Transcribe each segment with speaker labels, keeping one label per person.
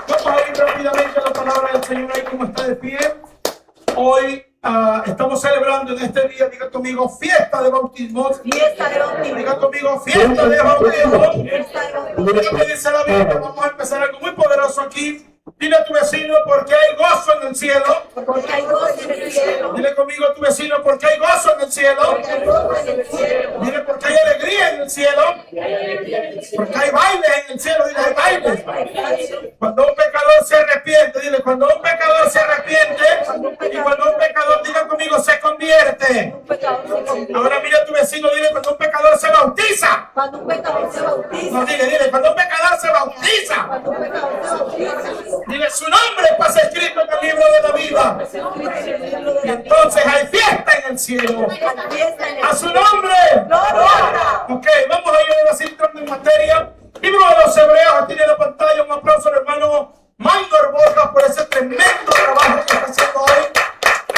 Speaker 1: Vamos a ir rápidamente a la palabra del Señor ahí como está de pie. Hoy estamos celebrando en este día, diga conmigo, fiesta de bautismo.
Speaker 2: Fiesta de bautismo.
Speaker 1: Diga conmigo, fiesta de bautismo. Mira lo que dice la Biblia. Vamos a empezar algo muy poderoso aquí. Dile a tu vecino, porque hay gozo en el cielo.
Speaker 2: Porque hay gozo en el cielo.
Speaker 1: Dile conmigo a tu vecino, porque hay gozo en el cielo.
Speaker 2: Porque hay gozo en el cielo.
Speaker 1: Dile, porque hay alegría en el cielo. Porque hay baile en el cielo. Dile, hay baile. Cuando un pecador se arrepiente, dile, cuando un pecador se arrepiente, y cuando un pecador, diga conmigo, se convierte. Ahora mira a tu vecino, dile, cuando un pecador se bautiza.
Speaker 2: Cuando un pecador se bautiza.
Speaker 1: No, dile, cuando un pecador se bautiza.
Speaker 2: Cuando un pecador se bautiza.
Speaker 1: Dile, su nombre pasa escrito en el libro de la vida. Y entonces hay fiesta en el cielo. A su nombre. Ok, vamos a ir así entrando en materia. Libro de los Hebreos, aquí en la pantalla. Un aplauso al hermano Maynor Borja por ese tremendo trabajo que está haciendo hoy.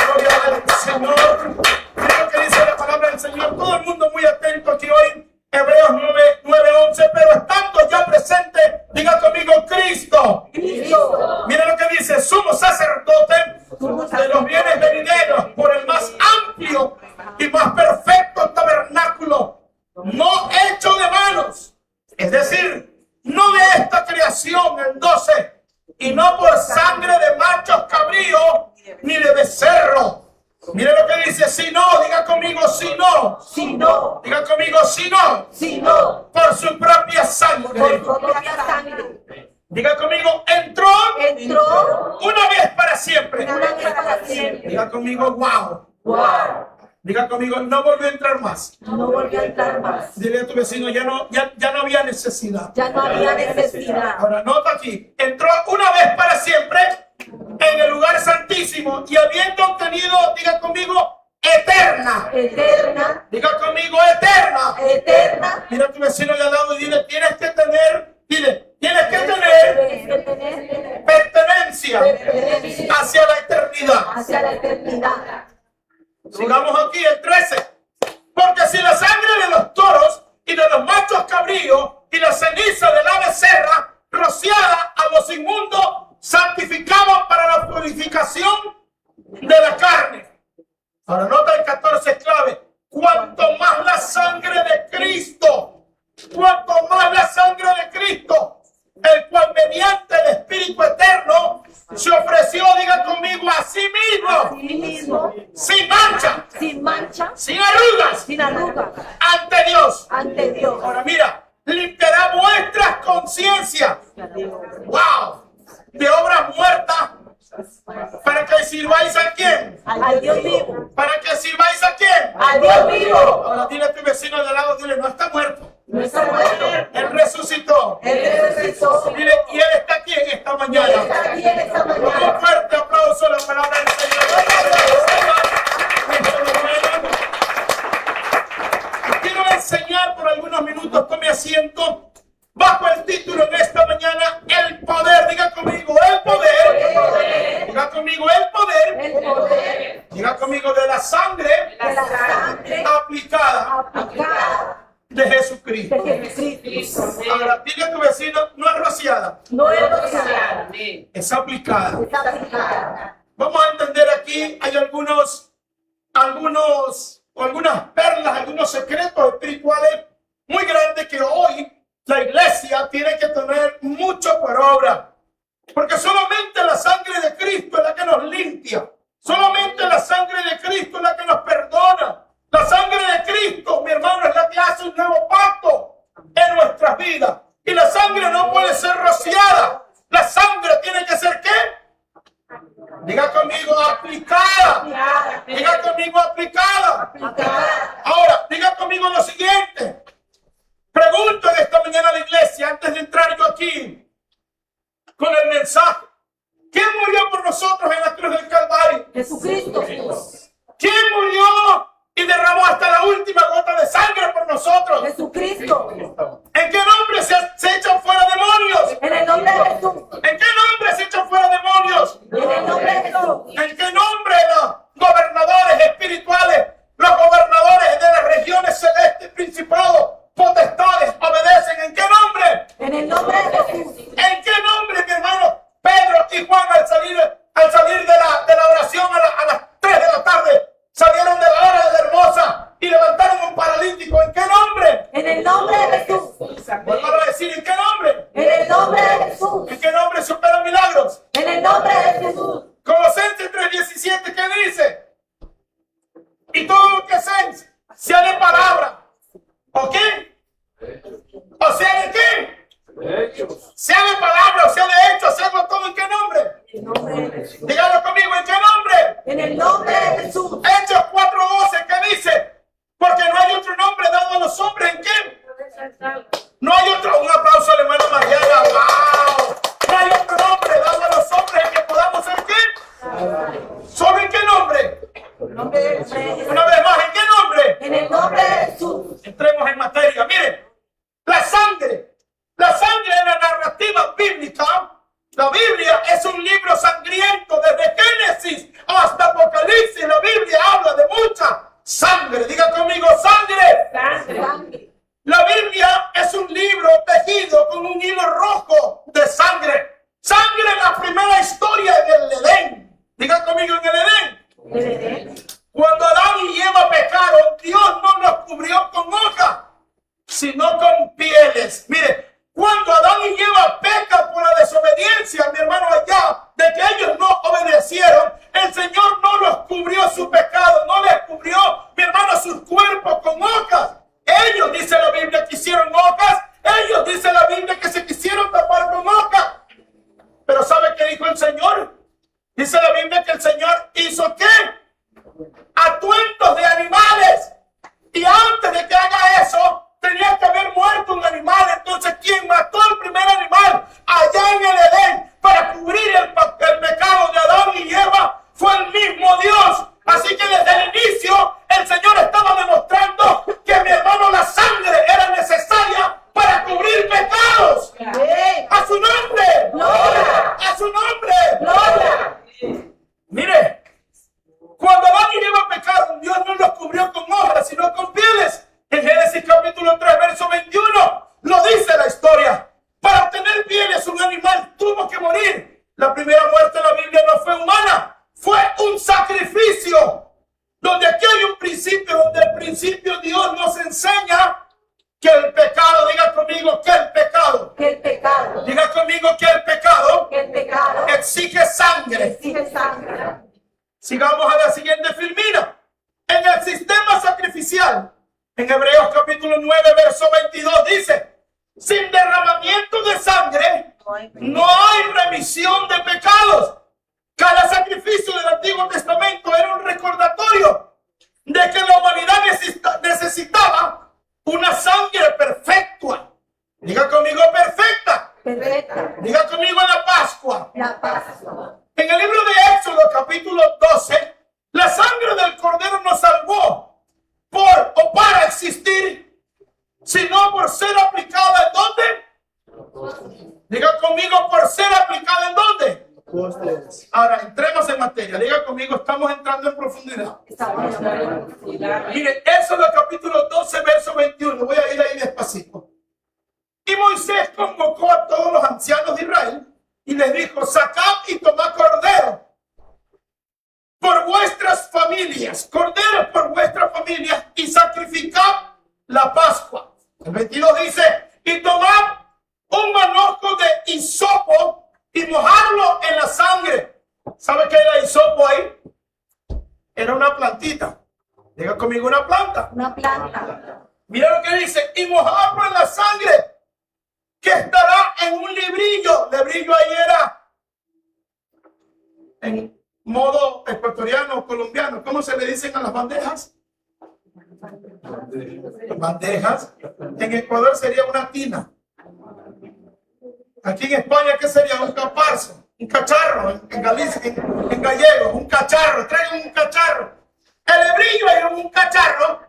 Speaker 1: Gloria al Señor. Mira lo que dice la palabra del Señor. Todo el mundo muy atento aquí hoy. Hebreos 9:11. Pero estando ya presente, diga conmigo, Cristo. Mira lo que dice, sumo sacerdote de los bienes venideros por el más amplio y más perfecto tabernáculo, no hecho de manos, es decir, no de esta creación, el 12, y no por sangre de machos cabríos ni de becerro. Mira lo que dice, si no, diga conmigo, si no.
Speaker 2: Si no.
Speaker 1: Diga conmigo, si no.
Speaker 2: Si no.
Speaker 1: Por su propia sangre.
Speaker 2: Por su propia sangre.
Speaker 1: Diga conmigo, entró una vez para siempre.
Speaker 2: Una vez para siempre.
Speaker 1: Diga conmigo, wow.
Speaker 2: Wow.
Speaker 1: Diga conmigo, no volvió a entrar más.
Speaker 2: No volvió a entrar más.
Speaker 1: Dile a tu vecino, ya no había necesidad.
Speaker 2: Ya no había necesidad.
Speaker 1: Ahora nota aquí, entró una vez para siempre en el lugar santísimo y habiendo obtenido, diga conmigo, eterna.
Speaker 2: Eterna.
Speaker 1: Diga conmigo, eterna.
Speaker 2: Eterna.
Speaker 1: Mira a tu vecino de al lado y dile, tienes que tener pertenencia hacia la eternidad.
Speaker 2: Hacia la eternidad.
Speaker 1: Sigamos aquí, el 13. Porque si la sangre de los toros y de los machos cabríos y la ceniza de la becerra rociada a los inmundos santificaba para la purificación de la carne. Ahora nota el 14 es clave. Cuanto más la sangre de Cristo, cuanto más la sangre de Cristo, el cual mediante el Espíritu Eterno se ofreció, diga conmigo, a sí mismo, sin mancha, sin arrugas, ante Dios. Ahora mira, limpiará vuestras conciencias, wow, de obras muertas, para que sirváis a quién,
Speaker 2: al Dios vivo.
Speaker 1: Para que sirváis a quién,
Speaker 2: al Dios vivo.
Speaker 1: Ahora dile a tu vecino de al lado, dile, no está muerto.
Speaker 2: No está muerto.
Speaker 1: Él resucitó. Dile, y Él está aquí en esta mañana. Con un fuerte aplauso a la palabra del Señor. Quiero enseñar por algunos minutos, tome asiento, bajo el título en esta mañana, el poder. Diga conmigo, el poder. Diga conmigo, el poder. Diga conmigo, de la sangre aplicada de Jesucristo. Ahora, dile a tu vecino, no es rociada.
Speaker 2: No es rociada.
Speaker 1: Es aplicada.
Speaker 2: Es aplicada.
Speaker 1: Vamos a entender aquí, hay algunas perlas, algunos secretos espirituales muy grandes que hoy la iglesia tiene que tener mucho por obra. Porque solamente la sangre de Cristo es la que nos limpia. Solamente la sangre de Cristo es la que nos perdona. La sangre de Cristo, mi hermano, es la que hace un nuevo pacto en nuestras vidas. Y la sangre no puede ser rociada. La sangre tiene que ser ¿qué? Diga conmigo, aplicada. Diga conmigo, aplicada. Ahora, diga conmigo lo siguiente. Pregunto en esta mañana a la iglesia, antes de entrar yo aquí con el mensaje. ¿Quién murió por nosotros en la cruz del Calvario?
Speaker 2: Jesucristo.
Speaker 1: ¿Quién murió y derramó hasta la última gota de sangre por nosotros?
Speaker 2: Jesucristo.
Speaker 1: ¿En qué nombre se echan fuera demonios?
Speaker 2: En el nombre de Jesús.
Speaker 1: ¿En qué nombre se echan fuera demonios?
Speaker 2: En el nombre de Jesús.
Speaker 1: ¿En qué nombre los gobernadores espirituales, los gobernadores de las regiones celestes, principados, potestades, obedecen? ¿En qué nombre? decir ¿en qué nombre?
Speaker 2: En el nombre de Jesús.
Speaker 1: ¿En qué nombre se operan milagros?
Speaker 2: En el nombre de Jesús.
Speaker 1: Colosenses 3:17, ¿qué dice? Y todo lo que hacéis, sea de palabra. ¿O qué? ¿O sea de qué? Sea de palabra o sea de hecho, hacerlo todo ¿en qué nombre?
Speaker 2: En el nombre de Jesús.
Speaker 1: Dígalo conmigo, ¿en qué nombre?
Speaker 2: En el nombre de Jesús.
Speaker 1: Hechos 4:12, ¿qué dice? Porque no hay otro nombre dado a los hombres, ¿en qué? No hay otro, un aplauso al hermano Mariana, wow. No hay otro nombre dado a los hombres en que podamos ser qué. ¿Solo en qué nombre?
Speaker 2: En el nombre de Jesús.
Speaker 1: Una vez más, ¿en qué nombre?
Speaker 2: En el nombre de Jesús.
Speaker 1: Entremos en materia. Miren, la sangre en la narrativa bíblica, la Biblia es un libro sangriento. Desde Génesis hasta Apocalipsis, la Biblia habla de mucha sangre. Diga conmigo, sangre.
Speaker 2: Sangre.
Speaker 1: La Biblia es un libro tejido con un hilo rojo de sangre. Sangre en la primera historia en el Edén. Diga conmigo, en el Edén.
Speaker 2: El Edén.
Speaker 1: Cuando Adán y Eva pecaron, Dios no los cubrió con hojas, sino con pieles. Mire, cuando Adán y Eva pecan por la desobediencia, mi hermano, allá, de que ellos no obedecieron, el Señor no los cubrió su pecado, no les cubrió, mi hermano, sus cuerpos con hojas. Ellos, dice la Biblia, que hicieron hojas, ellos, dice la Biblia, que se quisieron tapar con hojas. Pero ¿sabe qué dijo el Señor? Dice la Biblia que el Señor hizo ¿qué? Atuentos de animales. Y antes de que haga eso, tenía que haber muerto un animal. Entonces, quien mató el primer animal allá en el Edén para cubrir el pecado de Adán y Eva fue el mismo Dios. Así que desde el inicio, el Señor estaba demostrando que, mi hermano, la sangre era necesaria para cubrir pecados. ¡A su nombre!
Speaker 2: ¡Gloria!
Speaker 1: ¡A su nombre!
Speaker 2: ¡Gloria!
Speaker 1: Mire, cuando Adán y Eva pecaron, Dios no los cubrió con hojas, sino con pieles. En Génesis capítulo 3, verso 21, lo dice la historia. Para obtener pieles, un animal tuvo que morir. La primera muerte en la Biblia no fue humana, fue un sacrificio. Donde aquí hay un principio, donde el principio Dios nos enseña que el pecado, diga conmigo que el pecado.
Speaker 2: Que el pecado.
Speaker 1: Diga conmigo que el pecado
Speaker 2: Que el pecado.
Speaker 1: exige sangre.
Speaker 2: Exige sangre.
Speaker 1: Sigamos a la siguiente filmina. En el sistema sacrificial, en Hebreos capítulo 9, verso 22, dice: sin derramamiento de sangre no hay remisión de pecados. Cada sacrificio del Antiguo Testamento era un recordatorio de que la humanidad necesitaba una sangre perfecta. Diga conmigo perfecta.
Speaker 2: Perfecta.
Speaker 1: Diga conmigo la Pascua.
Speaker 2: La Pascua.
Speaker 1: En el libro de Éxodo capítulo 12, la sangre del Cordero nos salvó por o para existir, sino por ser aplicada ¿en dónde? Diga conmigo, por ser aplicada ¿en dónde? Ahora, entremos en materia. Diga conmigo, estamos entrando en profundidad.
Speaker 2: Estamos en
Speaker 1: Mire, Éxodo capítulo 12, verso 21. Voy a ir ahí despacito. Y Moisés convocó a todos los ancianos de Israel y les dijo: sacad y tomad cordero por vuestras familias, corderos por vuestras familias, y sacrificad la Pascua. El 22 dice: y tomad un manojo de hisopo y mojarlo en la sangre. ¿Sabe qué era hisopo ahí? Era una plantita. Diga conmigo, una planta.
Speaker 2: una planta.
Speaker 1: Mira lo que dice: y mojarlo en la sangre, que estará en un librillo. Librillo ahí era en modo ecuatoriano, colombiano. ¿Cómo se le dicen a las bandejas? Bandejas. En Ecuador sería una tina. Aquí en España, ¿qué sería? Un caparzo, un cacharro. En Galicia, en gallego, un cacharro. Traigan un cacharro. El librillo era un cacharro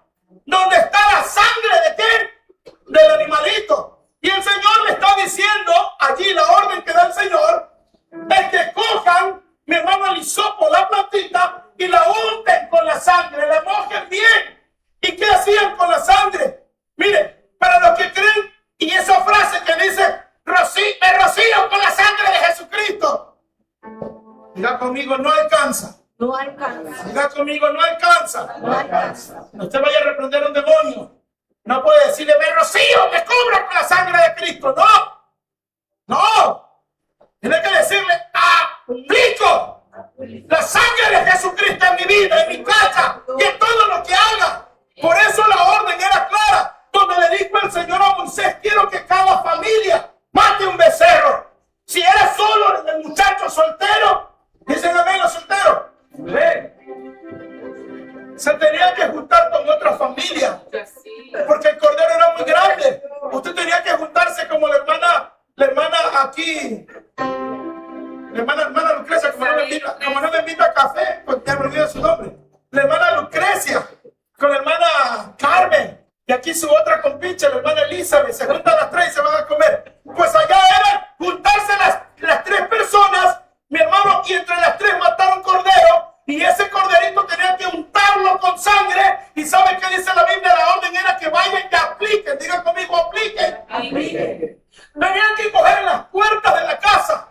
Speaker 1: donde está la sangre de qué? Del animalito. Y el Señor le está diciendo allí, la orden que da el Señor es que cojan, mi hermano, el hisopo, la plantita, y la unten con la sangre, la mojen bien. ¿Y qué hacían con la sangre? Mire, para los que creen, y esa frase que dice: me rocío con la sangre de Jesucristo. Diga conmigo, no alcanza.
Speaker 2: No alcanza.
Speaker 1: Diga conmigo, no alcanza.
Speaker 2: No alcanza.
Speaker 1: No te vaya a reprender un demonio. No puede decirle, me rocío, me cubro con la sangre de Cristo. No. Tiene que decirle, aplico la sangre de Jesucristo en mi vida, en mi casa y en todo lo que haga. Por eso la orden era clara, donde le dijo el Señor a Moisés, quiero que cada familia mate un becerro. Si era solo el muchacho soltero, dicen amén los solteros. Se tenía que juntar con otra familia, porque el cordero era muy grande. Usted tenía que juntarse como la hermana aquí, la hermana Lucrecia, como no me invita a café, pues ya me olvidé su nombre. La hermana Lucrecia, con la hermana Carmen, y aquí su otra compinche, la hermana Elizabeth, se juntan las tres y se van a comer. Pues allá era juntarse las tres personas, mi hermano, y entre las tres mataron cordero, y ese corderito tenía que untarlo con sangre. ¿Y sabe qué dice la Biblia? La orden era que vayan y apliquen. Digan conmigo, apliquen. Tenían que coger las puertas de la casa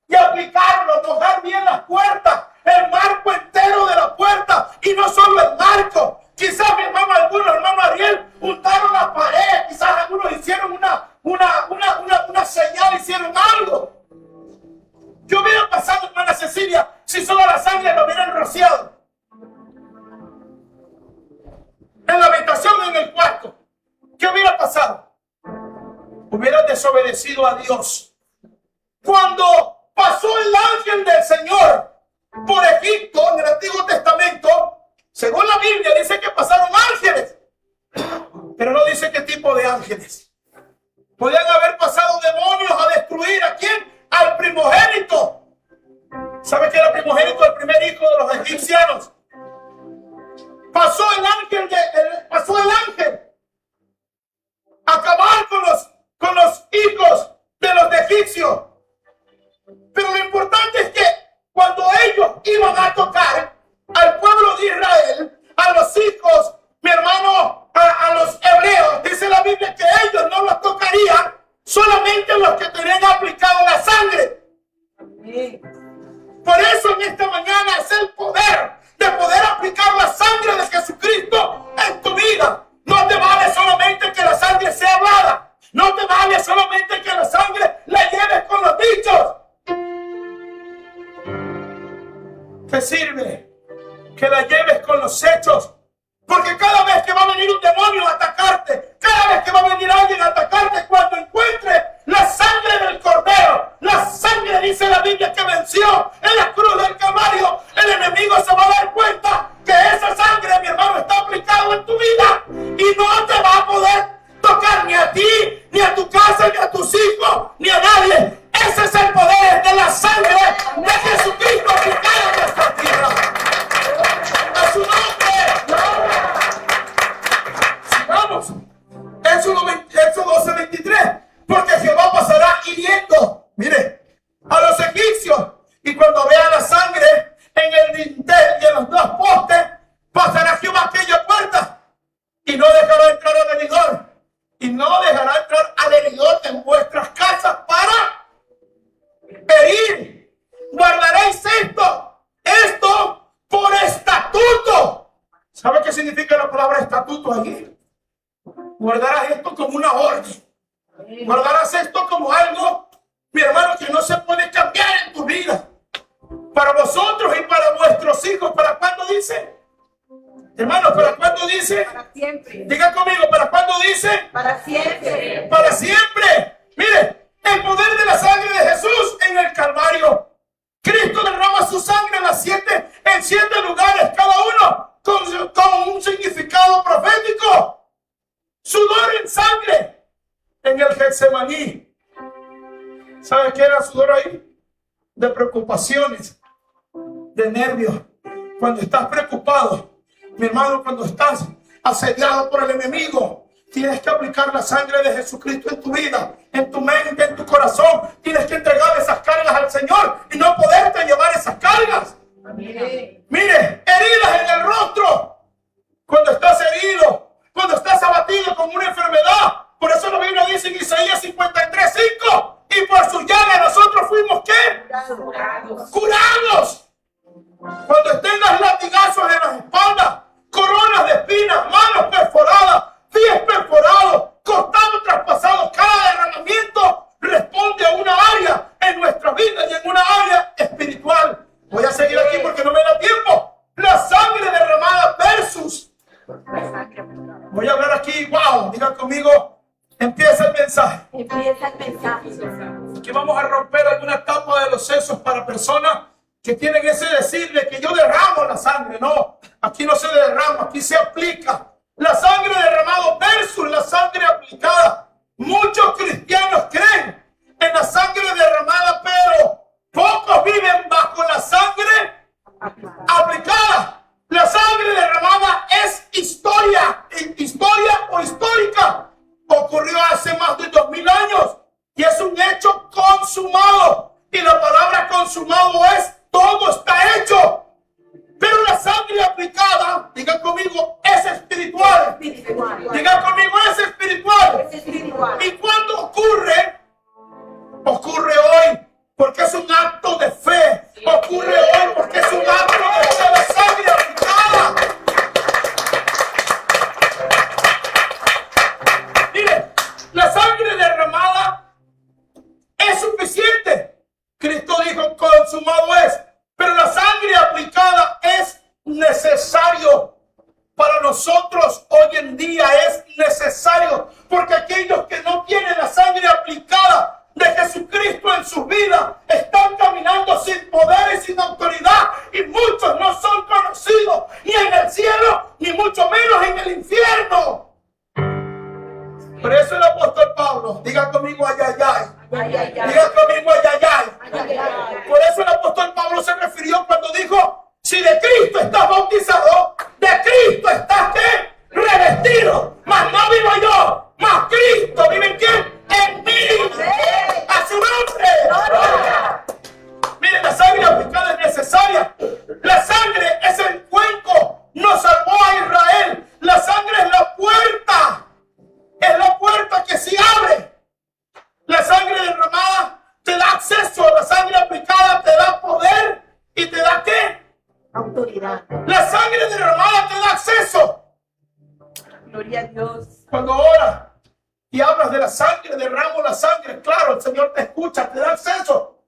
Speaker 1: y aplicarlo, tocar bien las puertas, el marco entero de la puerta, y no solo el marco. Quizás mi hermano, algunos hermanos Ariel, untaron la pared, quizás algunos hicieron una señal, hicieron algo. ¿Qué hubiera pasado, hermana Cecilia, si solo la sangre lo hubieran rociado? En la habitación, en el cuarto, ¿qué hubiera pasado? Hubieran desobedecido a Dios. Cuando pasó el ángel del Señor por Egipto en el Antiguo Testamento, según la Biblia dice que pasaron ángeles, pero no dice qué tipo de ángeles. Podían haber pasado demonios a destruir ¿a quién? Al primogénito. ¿Sabe qué era el primogénito? El primer hijo de los egipcianos. Pasó el ángel a acabar con los hijos de los egipcios. Pero lo importante es que cuando ellos iban a tocar al pueblo de Israel, a los hijos, mi hermano, a los hebreos, dice la Biblia que ellos no los tocarían, solamente los que tenían aplicado la sangre. Por eso en esta mañana es el poder de poder aplicar la sangre de Jesucristo en tu vida. No te vale solamente que la sangre sea hablada. No te vale solamente que la sangre la lleves con los dichos. Te sirve que la lleves con los hechos. Porque cada vez que va a venir un demonio a atacarte, cada vez que va a venir alguien a atacarte, cuando encuentre la sangre del cordero, la sangre, dice la Biblia, que venció en la cruz del Calvario, el enemigo se va a dar cuenta que esa sangre, mi hermano, está aplicada en tu vida y no te va a poder tocar ni a ti, ni a tu casa, ni a tus hijos, ni a nadie. Ese es el poder de la sangre de Jesucristo aplicada en nuestra tierra. A su nombre. Sigamos. Éxodo 12:23. Porque Jehová pasará hiriendo, mire, a los egipcios. Y cuando vea la sangre en el dintel y en los dos postes, pasará Jehová aquella puerta y no dejará entrar al heridor. Y no dejará entrar al heridor en vuestras casas para herir. Guardaréis esto por estatuto. ¿Sabe qué significa la palabra estatuto allí? Guardarás esto como una orden. Guardarás esto como algo, mi hermano, que no se puede cambiar en tu vida. Para vosotros y para vuestros hijos. ¿Para cuándo dice? Hermano, ¿para cuándo dice?
Speaker 2: Para siempre.
Speaker 1: Diga conmigo, ¿para cuándo dice?
Speaker 2: Para siempre.
Speaker 1: Para siempre. Mire, el poder de la sangre de Jesús en el Calvario. Cristo derrama su sangre en 7 lugares, cada uno con un significado profético. Sudor en sangre en el Getsemaní. ¿Sabe qué era sudor ahí? De preocupaciones, de nervios. Cuando estás preocupado, mi hermano, cuando estás asediado por el enemigo, tienes que aplicar la sangre de Jesucristo en tu vida, en tu mente, en tu corazón. Tienes que entregar esas cargas al Señor y no poderte llevar esas cargas.
Speaker 2: Amén.
Speaker 1: Mire, heridas en el rostro. Cuando estás herido, cuando estás abatido con una enfermedad. Por eso la Biblia dice en Isaías 53:5, y por su llaga nosotros fuimos ¿qué? Curados. Cuando tengas latigazos en las espaldas, coronas de espinas, manos perforadas, pies pies perforados, costados traspasados. Cada derramamiento responde a una área en nuestra vida y en una área espiritual. Voy a seguir aquí porque no me da tiempo. La sangre derramada versus. Voy a hablar aquí, wow, digan conmigo, empieza el mensaje.
Speaker 2: Empieza el mensaje.
Speaker 1: Aquí vamos a romper alguna tapa de los sesos para personas que tienen ese decir de que yo derramo la sangre. No, aquí no se derrama, aquí se aplica. La sangre derramada versus la sangre aplicada. Muchos cristianos creen en la sangre derramada, pero pocos viven bajo la sangre aplicada. La sangre derramada es historia o histórica. Ocurrió hace más de 2000 años y es un hecho consumado. Y la palabra consumado es todo está hecho. Pero la sangre aplicada, digan conmigo, es espiritual. Digan conmigo, es espiritual. ¿Y cuando ocurre? Ocurre hoy porque es un acto de fe. Ocurre hoy porque es un acto de fe. La sangre aplicada. Mire, la sangre derramada es suficiente. Cristo dijo, consumado es. Pero la sangre aplicada es necesario. Para nosotros hoy en día es necesario. Porque aquellos que no tienen la sangre aplicada de Jesucristo en sus vidas están caminando sin poder y sin autoridad. Y muchos no son conocidos ni en el cielo, ni mucho menos en el infierno. Por eso el apóstol Pablo, diga conmigo ay, ay, ay. Diga conmigo ay, ay, ay. Por eso el apóstol Pablo se refirió cuando dijo, si de Cristo estás bautizado, de Cristo estás ¿qué? Revestido. Mas no vivo yo, mas Cristo vive en quién? En mí. A su nombre. Miren, la sangre aplicada es necesaria. La sangre es el cuenco. Nos salvó a Israel. La sangre es la puerta. Es la puerta que se abre. La sangre derramada te da acceso. La sangre aplicada te da poder. ¿Y te da qué?
Speaker 2: Autoridad.
Speaker 1: La sangre derramada te da acceso.
Speaker 2: Gloria a Dios.
Speaker 1: Cuando oras y hablas de la sangre, derramo la sangre. Claro, el Señor te escucha, te da acceso.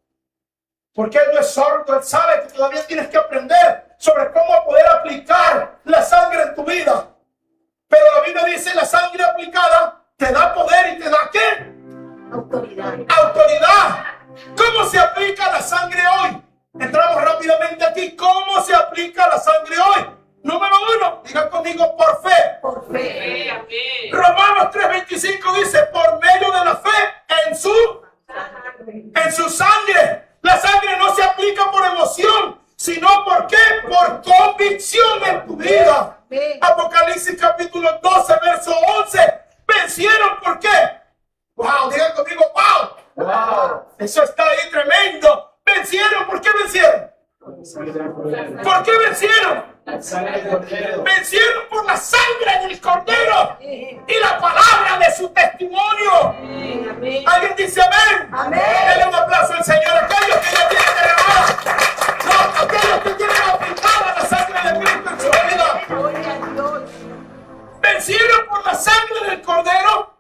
Speaker 1: Porque Él no es sordo, Él sabe que todavía tienes que aprender sobre cómo poder aplicar la sangre en tu vida. Pero la Biblia dice, la sangre aplicada te da poder y te da ¿qué?
Speaker 2: Autoridad.
Speaker 1: Autoridad. ¿Cómo se aplica la sangre hoy? Entramos rápidamente aquí. ¿Cómo se aplica la sangre hoy? Número 1, digan conmigo, por fe.
Speaker 2: Por fe.
Speaker 1: Romanos 3:25 dice, por medio de la fe en su sangre. La sangre no se aplica por emoción, sino ¿por qué? Por convicción en tu vida. Apocalipsis capítulo 12, verso 11. Vencieron, ¿por qué? Wow, digan conmigo, wow. Wow. Eso está ahí tremendo. Vencieron, ¿por qué vencieron? ¿Por qué vencieron? Vencieron por la sangre del Cordero y la palabra de su testimonio. ¿Alguien dice amén? Denle un aplauso al Señor. Aquellos que ya tienen derramada, no, aquellos que tienen aplicada la sangre de Cristo en su vida.
Speaker 2: Gloria a Dios.
Speaker 1: Vencieron por la sangre del Cordero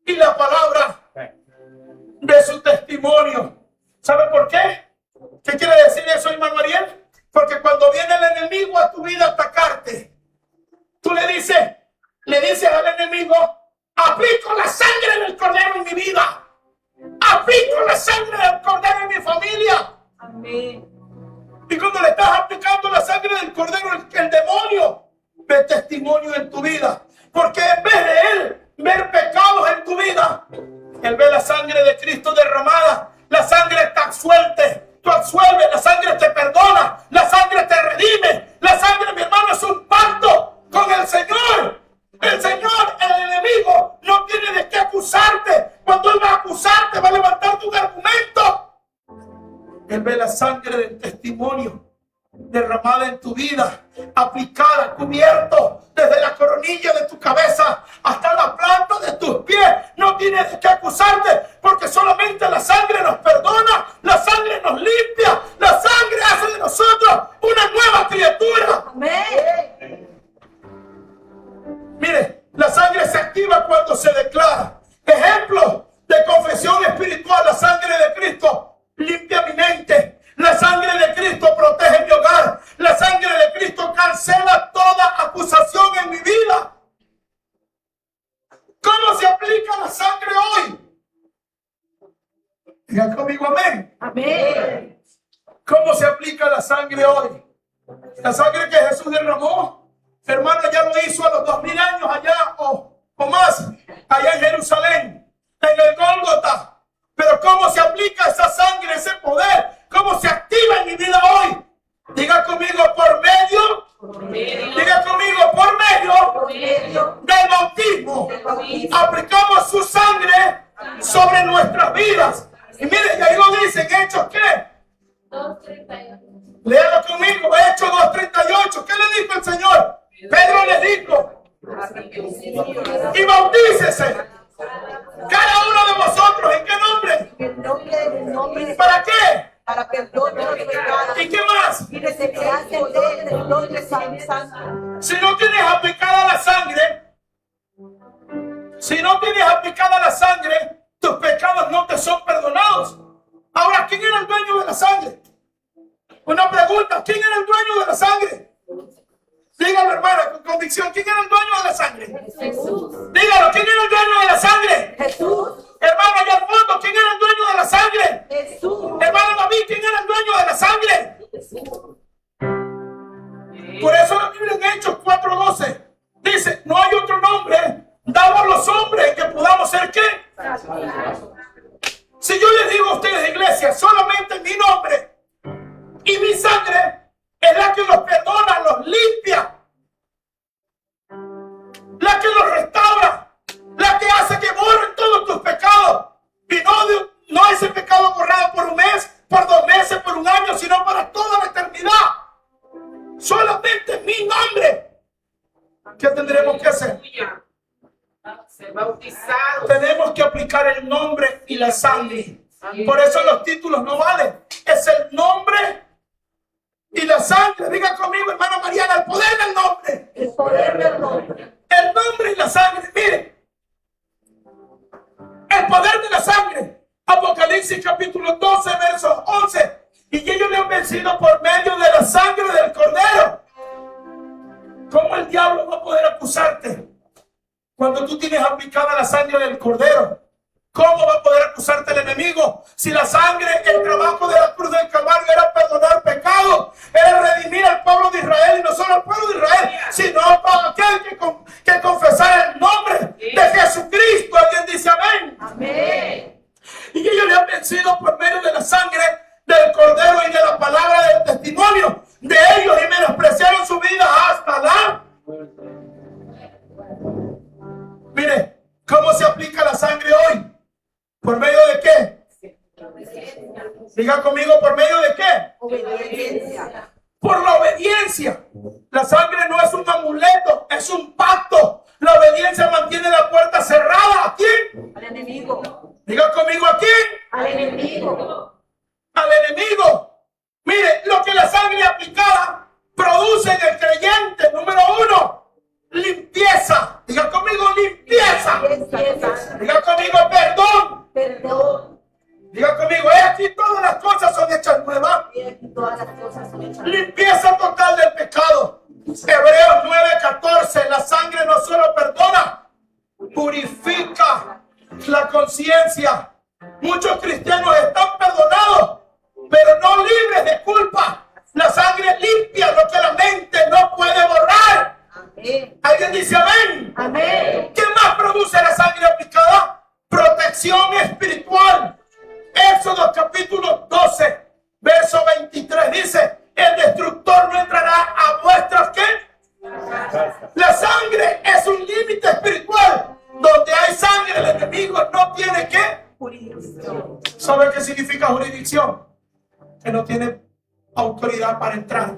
Speaker 1: y la palabra de su testimonio. ¿Sabe por qué? ¿Qué quiere decir eso, hermano Ariel? Porque cuando viene el enemigo a tu vida a atacarte, tú le dices al enemigo, aplico la sangre del Cordero en mi vida. Aplico la sangre del Cordero en mi familia.
Speaker 2: Amén.
Speaker 1: Y cuando le estás aplicando la sangre del Cordero, el demonio ve testimonio en tu vida. Porque en vez de él ver pecados en tu vida, él ve la sangre de Cristo derramada. La sangre te absuelve, tú absuelves, la sangre te perdona, la sangre te redime. La sangre, mi hermano, es un pacto con el Señor. El Señor, el enemigo, no tiene de qué acusarte. Cuando Él va a acusarte, va a levantarte un argumento. Él ve la sangre del testimonio derramada en tu vida, aplicada, cubierto, desde la coronilla de tu cabeza hasta la planta de tus pies. No tienes de qué acusarte, porque solamente la sangre nos perdona, la sangre nos limpia, la sangre hace de nosotros una nueva criatura.
Speaker 2: Amén.
Speaker 1: Mire, la sangre Diga conmigo amén.
Speaker 2: Amén.
Speaker 1: ¿Cómo se aplica la sangre hoy? La sangre que Jesús derramó, hermano, ya lo hizo a los 2000 años allá o más, allá en Jerusalén, en el Gólgota. Pero ¿cómo se aplica esa sangre, ese poder? ¿Cómo se activa en mi vida hoy? Diga conmigo por medio. Diga conmigo por medio del bautismo. Aplicamos su sangre sobre nuestras vidas. Y mire, y ahí lo dice en Hechos, ¿qué?
Speaker 3: 2:38.
Speaker 1: Léalo conmigo, Hechos 2:38. ¿Qué le dijo el Señor? Pedro le dijo, y bautícese cada uno de vosotros. ¿En qué nombre?
Speaker 2: El nombre
Speaker 1: ¿Para qué?
Speaker 2: para perdón de los pecados
Speaker 1: ¿Y qué más?
Speaker 2: y desempeñarse el don de santo.
Speaker 1: Si no tienes aplicada la sangre, tus pecados no te son perdonados. Ahora, ¿quién era el dueño de la sangre? Una pregunta, ¿quién era el dueño de la sangre? Dígalo, hermana, con convicción, ¿quién era el dueño de la sangre?
Speaker 3: Jesús.
Speaker 1: Dígalo, ¿quién era el dueño de la sangre?
Speaker 2: Jesús.
Speaker 1: Hermano, allá al fondo, ¿quién era el dueño de la sangre?
Speaker 2: Jesús.
Speaker 1: Hermano David, ¿quién era el dueño de la sangre? Por eso la Biblia en Hechos 4:12 dice, no hay otro nombre dado a los hombres que podamos ser ¿qué? Si yo les digo a ustedes, iglesia, solamente mi nombre y mi sangre es la que los perdona, los limpia, la que los restaura, la que hace que borren todos tus pecados. Y no ese pecado borrado por un mes, por 2 meses, por un año, sino para toda la eternidad. Solamente mi nombre. ¿Qué tendremos que hacer?
Speaker 2: Ser bautizado.
Speaker 1: Tenemos que aplicar el nombre y la sangre. Por eso los títulos no valen. Es el nombre y la sangre. Diga conmigo, hermana Mariana, el poder del nombre.
Speaker 2: El poder del nombre.
Speaker 1: El nombre y la sangre. Mire, el poder de la sangre. Apocalipsis capítulo 12, verso 11. Y ellos le han vencido por medio de la sangre del Cordero. ¿Cómo el diablo va a poder acusarte cuando tú tienes aplicada la sangre del Cordero? ¿Cómo va a poder acusarte el enemigo si la sangre, el trabajo de la cruz del Calvario era perdonar pecados, era redimir al pueblo de Israel, y no solo al pueblo de Israel, sino para aquel que confesara el nombre de Jesucristo? ¿Alguien dice amén?
Speaker 2: Amén.
Speaker 1: Y ellos le han vencido por medio de la sangre del Cordero y de la palabra del testimonio de ellos, y menospreciaron su vida hasta la... Mire, ¿cómo se aplica la sangre hoy? ¿Por medio de qué? Diga conmigo, ¿por medio de qué?
Speaker 2: Obediencia.
Speaker 1: Por la obediencia. La sangre no es un amuleto, es un pacto. La obediencia mantiene la puerta cerrada. ¿A quién?
Speaker 2: Al enemigo.
Speaker 1: Diga conmigo, ¿a quién?
Speaker 2: Al enemigo.
Speaker 1: Al enemigo. Mire, lo que la sangre aplicada produce en el creyente, número 1, limpieza. Diga conmigo, limpieza. Diga conmigo, perdón.
Speaker 2: Perdón.
Speaker 1: Diga conmigo, aquí todas las cosas son hechas nuevas.
Speaker 2: Y todas las cosas son hechas.
Speaker 1: Limpieza total del pecado. Hebreos 9:14. La sangre no solo perdona, purifica la conciencia. Muchos cristianos están perdonados, pero no libres de culpa. La sangre limpia lo que la mente no puede borrar.
Speaker 2: Amén.
Speaker 1: ¿Alguien dice amén?
Speaker 2: Amén.
Speaker 1: ¿Qué más produce la sangre aplicada? Protección espiritual. Éxodo capítulo 12, verso 23 dice, el destructor no entrará a vuestras ¿qué? La sangre es un límite espiritual. Donde hay sangre, el enemigo no tiene ¿qué?
Speaker 2: Jurisdicción.
Speaker 1: ¿Sabe qué significa jurisdicción? Que no tiene autoridad para entrar.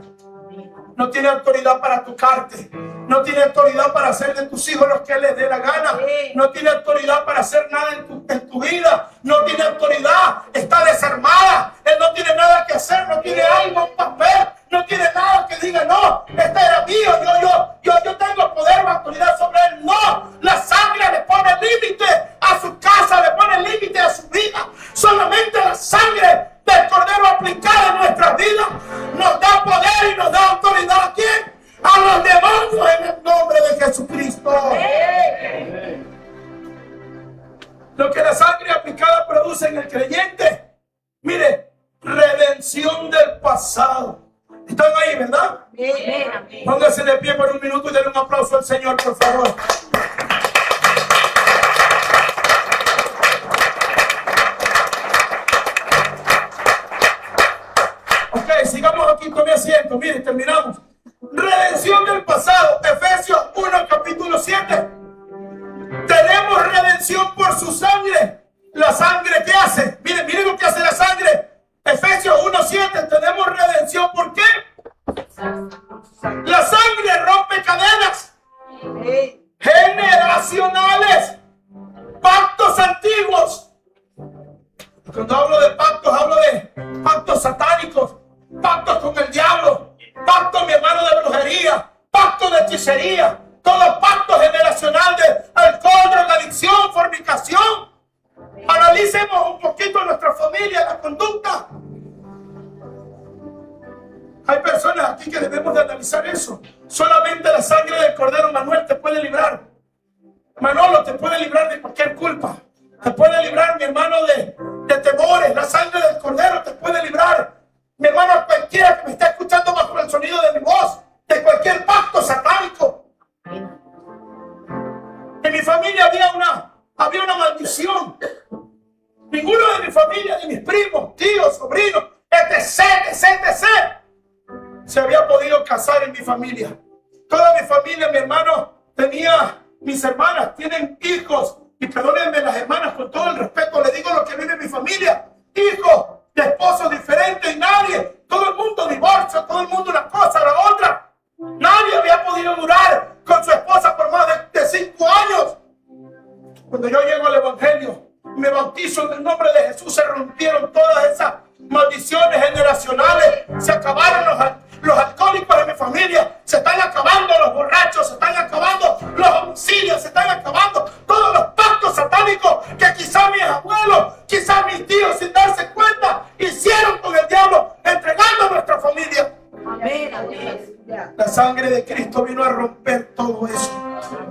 Speaker 1: No tiene autoridad para tocarte. No tiene autoridad para hacer de tus hijos lo que les dé la gana. No tiene autoridad para hacer nada en tu vida. No tiene autoridad. Está desarmada. Él no tiene nada que hacer. No tiene algo, un papel. No tiene nada que diga, no, este era mío. Yo tengo poder o autoridad sobre él. No. La sangre le pone límite a su casa. Le pone límite a su vida. Solamente la sangre del Cordero aplicada en nuestras vidas nos da poder y nos da autoridad. ¿A quién? A los demonios, en el nombre de Jesucristo. Lo que la sangre aplicada produce en el creyente pasado. ¿Están ahí, verdad?
Speaker 2: Amén.
Speaker 1: Póngase de pie por un minuto y denle un aplauso al Señor, por favor. Ok, sigamos aquí, tome asiento. Miren, terminamos. Redención del pasado. Efesios 1, capítulo 7. Tenemos redención por su sangre. La sangre, ¿qué hace? Miren lo que hace la sangre. Efesios 1:7. Tenemos redención. ¿Por qué? La sangre rompe cadenas generacionales, pactos antiguos. Cuando hablo de pactos, hablo de pactos satánicos, pactos con el diablo, pactos, mi hermano, de brujería, pactos de hechicería, todo pacto generacional de alcohol, drogadicción, fornicación. Analicemos un poquito nuestra familia, la conducta. Hay personas aquí que debemos de analizar eso. Solamente la sangre del Cordero, Manuel, te puede librar. Manolo te puede librar de cualquier culpa. Te puede librar, mi hermano, de temores. La sangre del Cordero te puede librar. Mi hermano, cualquiera que me esté escuchando bajo el sonido de mi voz, de cualquier pacto satánico. En mi familia había una maldición. Ninguno de mi familia, ni mis primos, tíos, sobrinos, etc. se había podido casar en mi familia. Toda mi familia, mi hermano, mis hermanas tienen hijos. Y perdónenme las hermanas, con todo el respeto, le digo lo que vive mi familia. Hijos de esposos diferentes y nadie. Todo el mundo divorcio, todo el mundo una cosa, la otra. Nadie había podido durar con su esposa por más de 5 años. Cuando yo llego al Evangelio, me bautizo en el nombre de Jesús, se rompieron todas esas maldiciones generacionales. Se acabaron los alcohólicos de mi familia, se están acabando los borrachos, se están acabando los homicidios, se están acabando todos los pactos satánicos que quizá mis abuelos, quizá mis tíos, sin darse cuenta, hicieron con el diablo, entregando a nuestra familia.
Speaker 2: Amén.
Speaker 1: La sangre de Cristo vino a romper todo eso.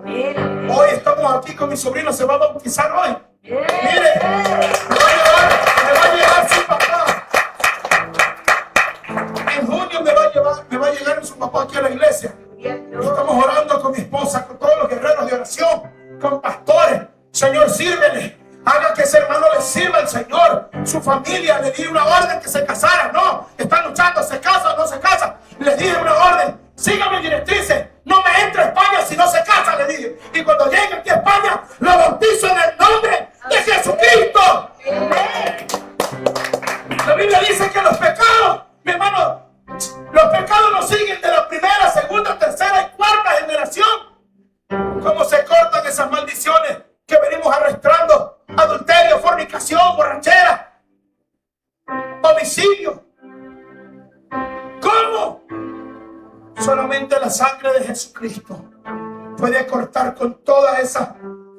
Speaker 1: Hoy estamos aquí con mi sobrino, se va a bautizar hoy. Mire, me va a llevar su papá. En junio me va a llegar su papá aquí a la iglesia. Estamos orando con mi esposa, con todos los guerreros de oración, con pastores. Señor, sírvele. Haga que ese hermano le sirva al Señor. Su familia le di una orden que se casara. No, están luchando, se casa o no se casa. Les dije una orden. Síganme directrices. No me entre a España si no se casa, le dije. Y cuando llegue aquí a España, lo bautizo en el nombre de Jesucristo. La Biblia dice que los pecados, mi hermano, los pecados nos siguen de la primera, segunda, tercera y cuarta generación. ¿Cómo se cortan esas maldiciones que venimos arrastrando? Adulterio, fornicación, borrachera, homicidio. ¿Cómo? Solamente la sangre de Jesucristo puede cortar con todas esas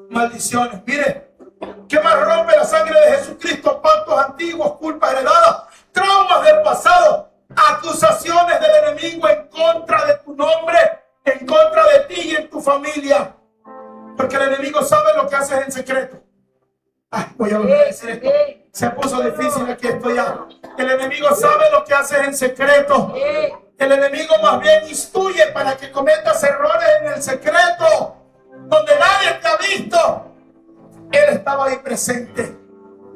Speaker 1: maldiciones. Mire, ¿qué más rompe la sangre de Jesucristo? Pactos antiguos, culpas heredadas, traumas del pasado, acusaciones del enemigo en contra de tu nombre, en contra de ti y en tu familia. Porque el enemigo sabe lo que haces en secreto. Ay, voy a volver a decir esto. Se puso difícil aquí esto ya. El enemigo sabe lo que haces en secreto. El enemigo más bien instruye para que cometas errores en el secreto, donde nadie te ha visto. Él estaba ahí presente,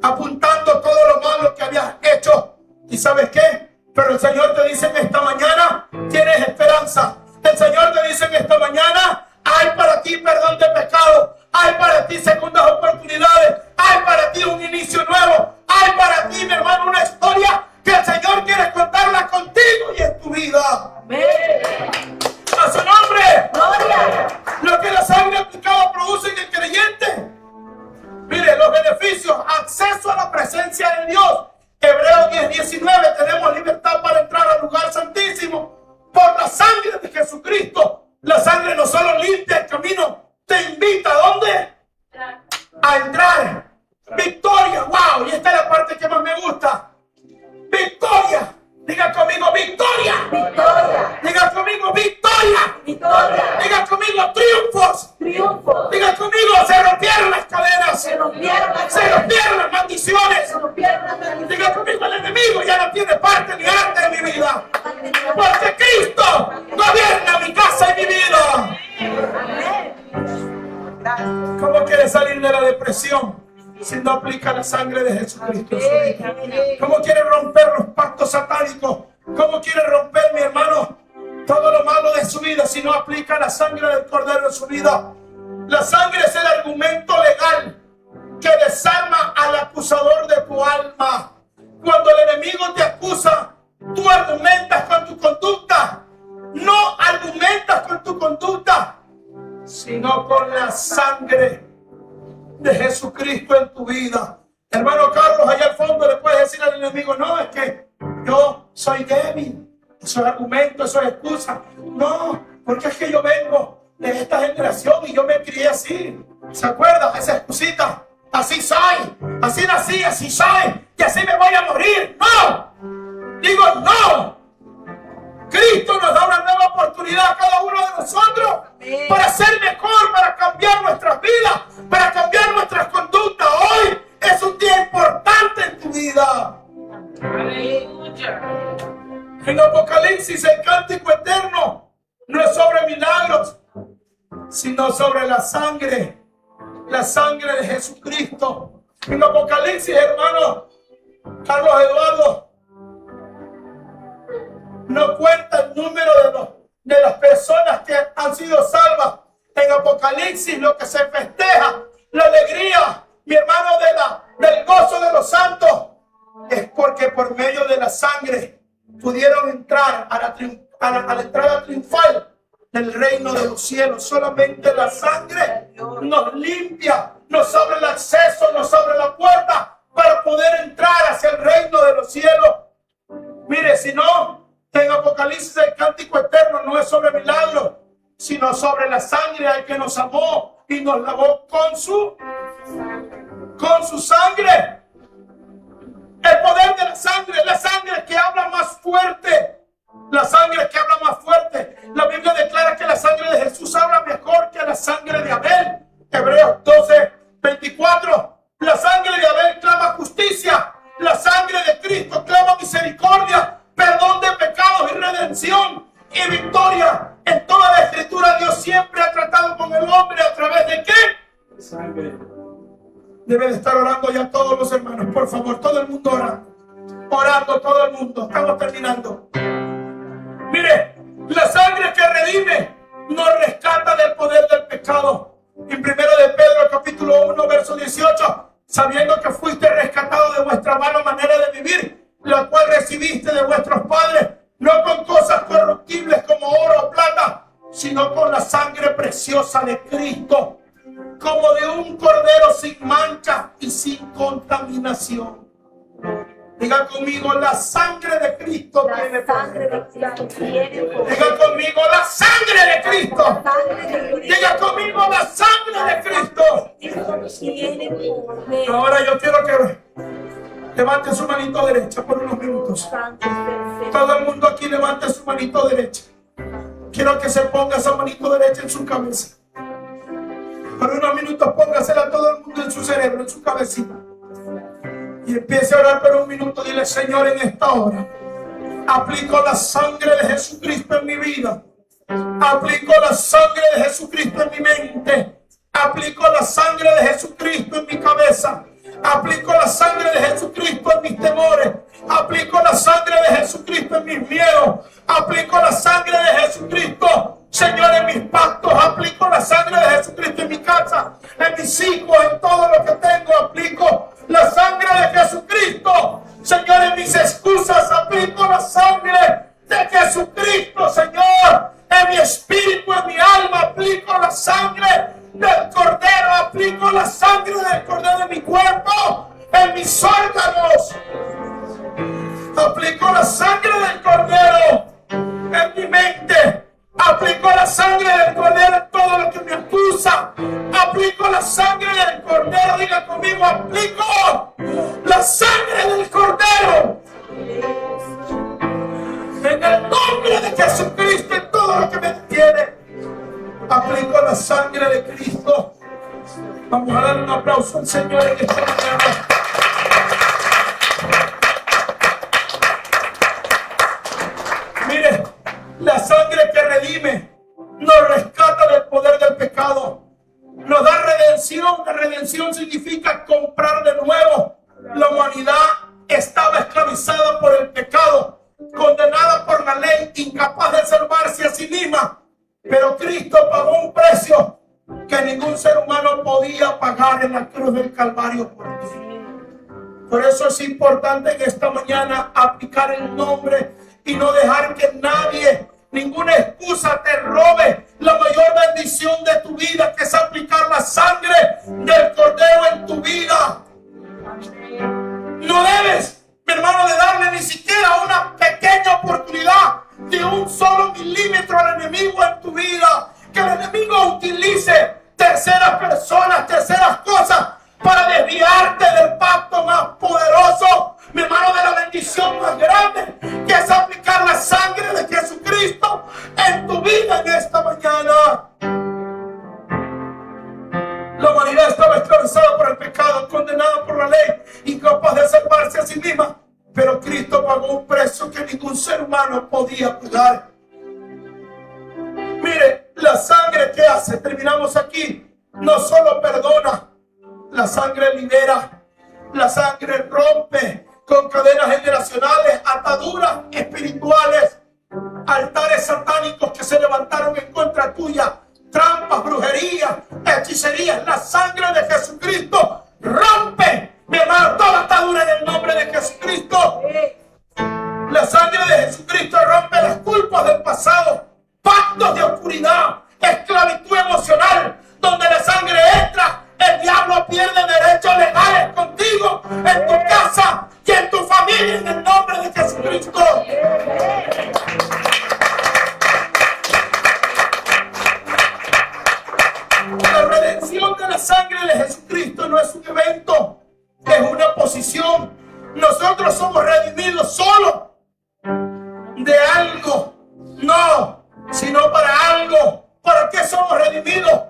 Speaker 1: apuntando todo lo malo que habías hecho. ¿Y sabes qué? Pero el Señor te dice en esta mañana, tienes esperanza. El Señor te dice en esta mañana, hay para ti perdón de pecado. Hay para ti segundas oportunidades. Hay para ti un inicio nuevo. Hay para ti, mi hermano, una historia que el Señor quiere contarla contigo y en tu vida.
Speaker 2: Amén.
Speaker 1: A su nombre.
Speaker 2: Gloria.
Speaker 1: Lo que la sangre aplicada produce en el creyente. Mire, los beneficios, acceso a la presencia de Dios. Hebreos 10:19, tenemos libertad para entrar al lugar santísimo. si no aplica la sangre de Jesucristo en su vida? ¿Cómo quiere romper los pactos satánicos? ¿Cómo quiere romper, mi hermano, todo lo malo de su vida si no aplica la sangre del Cordero en su vida? La sangre es el argumento legal que desarma al acusador de tu alma. Cuando el enemigo te acusa, tú argumentas con tu conducta. No argumentas con tu conducta, sino con la sangre de Jesucristo en tu vida. Hermano Carlos, allá al fondo le puedes decir al enemigo: no, es que yo soy débil. Eso es argumento, eso es excusa. No, porque es que yo vengo de esta generación y yo me crié así. ¿Se acuerda? Esa excusita. Así soy, así nací, así soy, y así me voy a morir. ¡No! Digo, no. Cristo nos da una nueva oportunidad a cada uno de nosotros para ser mejor, para cambiar nuestras vidas, para cambiar nuestras conductas. Hoy es un día importante en tu vida.
Speaker 2: Aleluya.
Speaker 1: En Apocalipsis, el cántico eterno no es sobre milagros, sino sobre la sangre de Jesucristo. En Apocalipsis, hermano Carlos Eduardo, no cuenta el número de las personas que han sido salvas. En Apocalipsis lo que se festeja, la alegría, mi hermano, del gozo de los santos, es porque por medio de la sangre pudieron entrar a la entrada triunfal del reino de los cielos. Solamente la sangre nos limpia, nos abre el acceso, nos abre la puerta para poder entrar hacia el reino de los cielos. Mire, si no, en Apocalipsis el cántico eterno no es sobre milagros, sino sobre la sangre al que nos amó y nos lavó con su sangre. El poder de la sangre que habla más fuerte. La sangre que habla más fuerte. La Biblia declara que la sangre de Jesús habla mejor que la sangre de Abel. Hebreos 12:24. La sangre de Abel clama justicia. La sangre de Cristo clama misericordia, perdón de pecados y redención y victoria. En toda la Escritura Dios siempre ha tratado con el hombre a través de ¿qué? Sangre. Deben de estar orando ya todos los hermanos, por favor, todo el mundo orando todo el mundo. Estamos terminando. Mire, la sangre que redime nos rescata del poder del pecado. En 1 de Pedro capítulo 1 verso 18, sabiendo que fuiste rescatado de vuestra mala manera de vivir, la cual recibiste de vuestros padres, no con cosas corruptibles como oro o plata, sino con la sangre preciosa de Cristo, como de un cordero sin mancha y sin contaminación. Diga conmigo, la sangre de Cristo tiene poder. Diga conmigo, la sangre de Cristo. Diga conmigo, la sangre de Cristo. Ahora yo quiero que levante su manito derecha por unos minutos. Todo el mundo aquí levante su manito derecha. Quiero que se ponga esa manito derecha en su cabeza. Por unos minutos póngasela a todo el mundo en su cerebro, en su cabecita. Y empiece a orar por un minuto. Dile: Señor, en esta hora aplico la sangre de Jesucristo en mi vida. Aplico la sangre de Jesucristo en mi mente. Aplico la sangre de Jesucristo en mi cabeza. Aplico la sangre de Jesucristo en mis temores. Aplico la sangre de Jesucristo en mis miedos. Aplico la sangre de Jesucristo, Señor, en mis pactos. Aplico la sangre de Jesucristo en mi casa, en mis hijos, en todo lo que tengo. Aplico la sangre de Jesucristo, Señor, en mis excusas. Aplico la sangre de Jesucristo, Señor, en mi espíritu, en mi alma. Aplico la sangre del Cordero. Aplico la sangre del Cordero en mi cuerpo, en mis órganos. Aplico la sangre del Cordero en mi mente. Aplico la sangre del Cordero en todo lo que me acusa. Aplico la sangre del Cordero. Diga conmigo: aplico la sangre del Cordero en el nombre de Jesucristo en todo lo que me detiene. Aplico la sangre de Cristo. Vamos a dar un aplauso al Señor en esta mañana. Mire, la sangre que redime nos rescata del poder del pecado, nos da redención. La redención significa comprar pagar en la cruz del Calvario por ti. Por eso es importante en esta mañana aplicar el nombre y no dejar que nadie, ninguna excusa te robe la mayor bendición de tu vida, que es aplicar la sangre del Cordero en tu vida. No debes, mi hermano, de darle ni siquiera una pequeña oportunidad de un solo milímetro al enemigo en tu vida. Que el enemigo utilice terceras personas, terceras cosas para desviarte del pacto más poderoso, mi hermano, de la bendición más grande, que es aplicar la sangre de Jesucristo en tu vida en esta mañana. La humanidad estaba esclavizada por el pecado, condenada por la ley, incapaz de salvarse a sí misma. Pero Cristo pagó un precio que ningún ser humano podía pagar. Mire, la sangre que hace, terminamos aquí, no solo perdona, la sangre libera, la sangre rompe con cadenas generacionales, ataduras espirituales, altares satánicos que se levantaron en contra tuya, trampas, brujerías, hechicerías. La sangre de Jesucristo rompe, mi hermano, toda atadura en el nombre de Jesucristo. La sangre de Jesucristo rompe las culpas del pasado, pactos de oscuridad, esclavitud emocional, donde la sangre entra, el diablo pierde derechos legales contigo, en tu casa y en tu familia, en el nombre de Jesucristo. La redención de la sangre de Jesucristo no es un evento, es una posición. Nosotros somos redimidos solo de algo, no, sino para algo. ¿Para qué somos redimidos?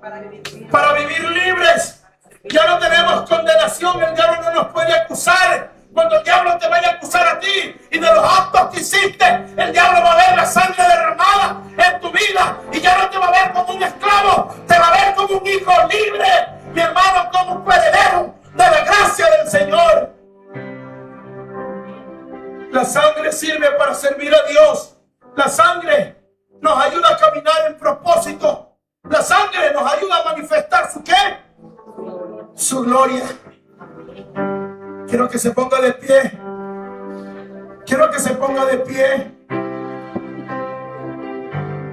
Speaker 1: Para vivir libres. Ya no tenemos condenación, el diablo no nos puede acusar. Cuando el diablo te vaya a acusar a ti y de los actos que hiciste, el diablo va a ver la sangre derramada en tu vida y ya no te va a ver como un esclavo, te va a ver como un hijo libre, mi hermano, como un heredero de la gracia del Señor. La sangre sirve para servir a Dios. La sangre nos ayuda a caminar en propósito. La sangre nos ayuda a manifestar su ¿qué? Su gloria. Quiero que se ponga de pie. Quiero que se ponga de pie.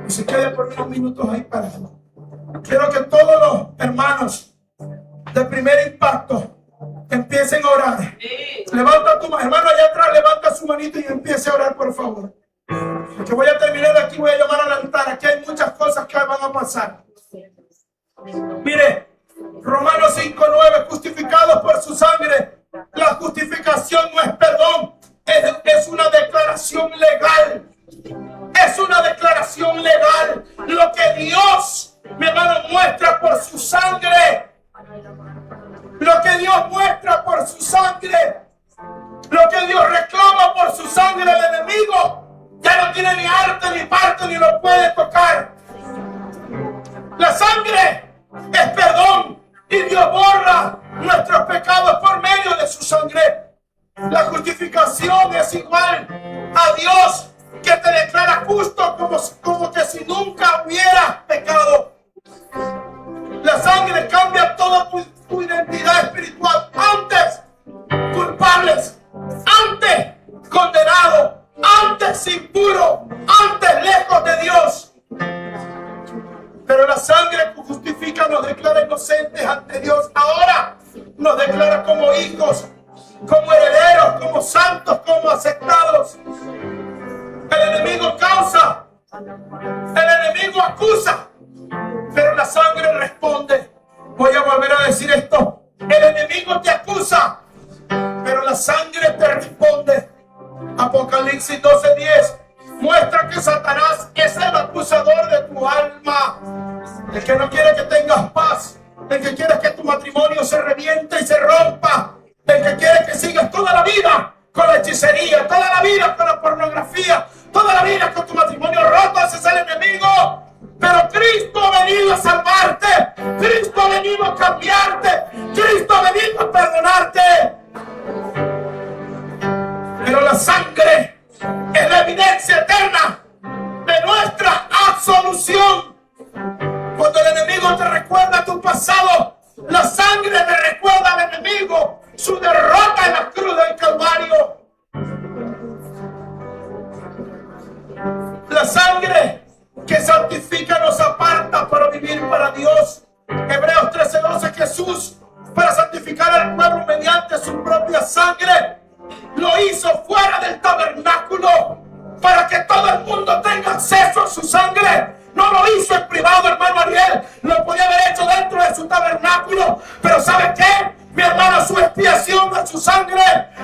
Speaker 1: Y se quede por unos minutos ahí parado. Quiero que todos los hermanos de Primer Impacto empiecen a orar. Levanta tu mano, hermano allá atrás, levanta su manito y empiece a orar, por favor. Porque voy a terminar aquí, voy a llamar al altar. Aquí hay muchas cosas que van a pasar. Mire, Romanos 5:9, justificados por su sangre. La justificación no es perdón, es una declaración legal. Es una declaración legal. Lo que Dios, mi hermano, muestra por su sangre. Lo que Dios muestra por su sangre. Lo que Dios reclama por su sangre al enemigo, ya no tiene ni arte ni parte ni lo puede tocar. La sangre es perdón y Dios borra nuestros pecados por medio de su sangre. La justificación es igual a Dios, que te declara justo como que si nunca hubieras pecado. La sangre cambia toda tu identidad espiritual. Antes culpables, antes condenado, antes impuro, antes lejos de Dios. Pero la sangre que justifica nos declara inocentes ante Dios. Ahora nos declara como hijos, como herederos, como santos, como aceptados. El enemigo causa, el enemigo acusa, pero la sangre responde. Voy a volver a decir esto: el enemigo te acusa, pero la sangre te responde. Apocalipsis 12:10 muestra que Satanás es el acusador de tu alma, el que no quiere que tengas paz, el que quiere que tu matrimonio se reviente y se rompa, el que quiere que sigas toda la vida con la hechicería, toda la vida con la pornografía, toda la vida con tu matrimonio roto. Ese es el enemigo. Pero Cristo ha venido a salvarte, Cristo ha venido a cambiarte, Cristo ha venido a perdonarte. Pero la sangre es la evidencia eterna de nuestra absolución. Cuando el enemigo te recuerda tu pasado, la sangre te recuerda lo hizo fuera del tabernáculo para que todo el mundo tenga acceso a su sangre. No lo hizo en privado, hermano Ariel. Lo podía haber hecho dentro de su tabernáculo. Pero ¿sabe qué? Mi hermano, su expiación de su sangre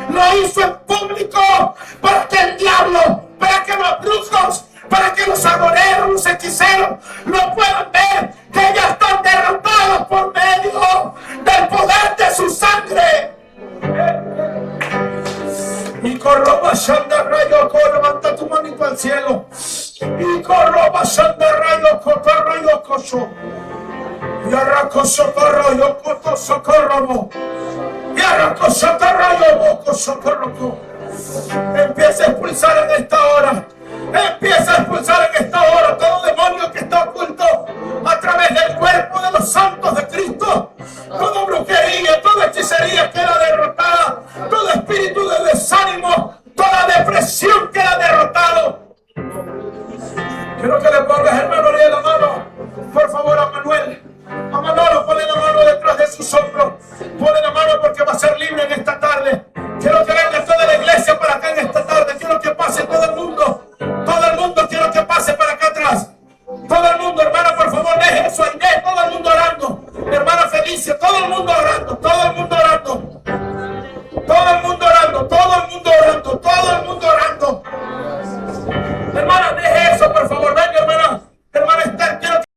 Speaker 1: lo hizo en público para que el diablo, para que los brujos, para que los agoreros, los hechiceros lo puedan ver, que ya están derrotados por medio del poder de su sangre. Y corroba shanda rayo, levanta tu manito al cielo. Y corroba shanda rayo, rayo coso. Y arraco socorro, yo coto socorro. Y arraco socorro, boco socorro. Empieza a expulsar en esta hora. Empieza a expulsar en esta hora todo demonio que está oculto a través del cuerpo de los santos de Cristo. Toda brujería, toda hechicería queda derrotada. Todo espíritu de desánimo, toda depresión queda derrotado. Quiero que le pongas, hermano, Ariel, la mano, por favor, a Manuel. A Manolo, ponle la mano detrás de sus hombros. Ponle la mano porque va a ser libre en esta tarde. Quiero que venga toda la iglesia para acá en esta tarde. Quiero que pase todo el mundo. Todo el mundo quiero que pase para acá atrás. Todo el mundo, hermana, por favor, deje eso ahí. Deje todo el mundo orando. Hermana Felicia, todo el mundo orando. Todo el mundo orando. Todo el mundo orando. Todo el mundo orando. Todo el mundo orando. Hermana, deje eso, por favor.